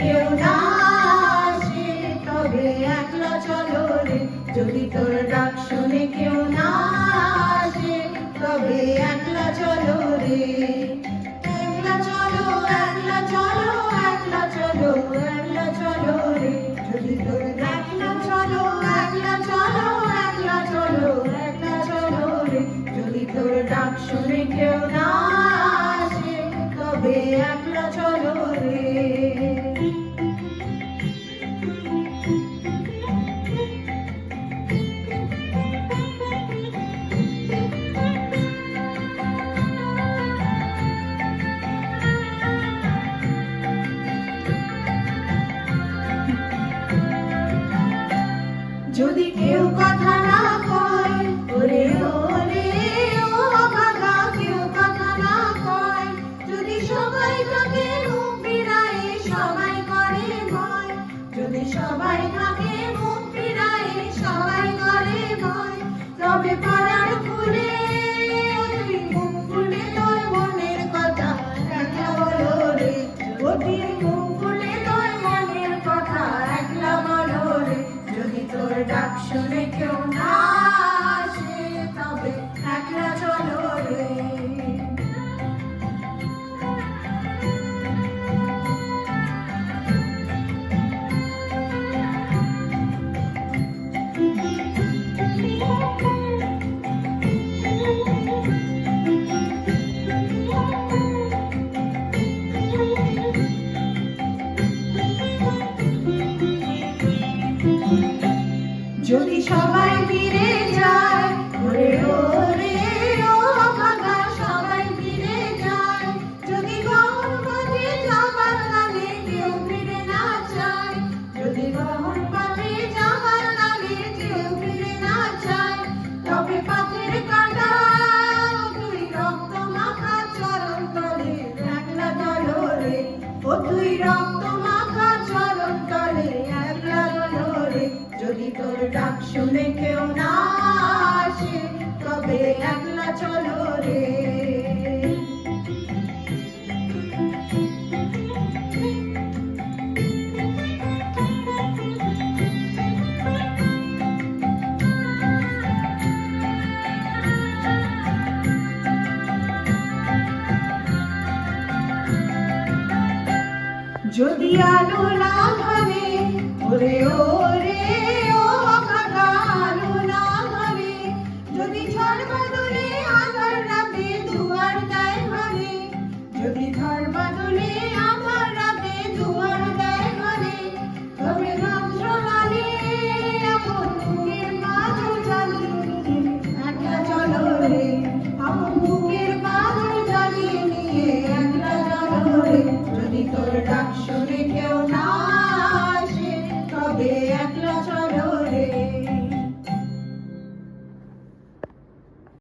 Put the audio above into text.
কেউ না আসে তবে একলা চলো রে। যদি তোর ডাক শুনে কেউ না আসে তবে একলা চলো রে। একলা চলো, একলা চলো, একলা চলো, একলা চলো রে। যদি তোর একলা চলো, একলা চলো, একলা চলো, একলা চলো রে। যদি তোর ডাক শুনে কেউ না আসে তবে একলা চলো রে। যদি কেউ কথা না কয় ওরে ওরে ও ভাগা, কেউ কথা না কয়, যদি সবাই থাকে মুখ ফিরায় সবাই করে ভয়, যদি সবাই থাকে মুখ ফিরায় সবাই করে ভয়, তবে পাড়ার ফুলে তুই মুখ ফুলে তোর মনের কথা একলা বলো রে। তুই মুখ ফুলে তোর মনের কথা একলা বলো রে। যদি তোর ডাক শুনে কেউ না আসে তবে একলা চলো রে। যদি সবাই ফিরে যায় ওরে ওরে ও ভাগা, সবাই ফিরে যায়, যদি গহন পথে যাবার নামে কেউ ফিরে না চায়, যদি গহন পথে যাবার নামে কেউ ফিরে না চায়, তবে পথের কাঁটা তুই রক্ত মাখা চরণ তলে একলা চলো রে। ও তুই রক্ত মাখা চরণ তলে একলা চলো রে। যদি তোর ডাক শুনে কেউ না আসে তবে একলা চলো রে। যদি আলো না ধরে ওরে ওরে ও ভাগা, আলো না ধরে, যদি ঝড় বাদলে আধার রাতে দুয়ার দেয় ঘরে, যদি ঝড় বাদলে আধার রাতে দুয়ার দেয় ঘরে, তবে যন্ত্রণালে আপন বুকের মাঝে জ্বালিয়ে নিয়ে একলা চলো রে। আপন বুকের মাঝে জ্বালিয়ে নিয়ে একলা চলো রে। যদি তোর ডাক শুনে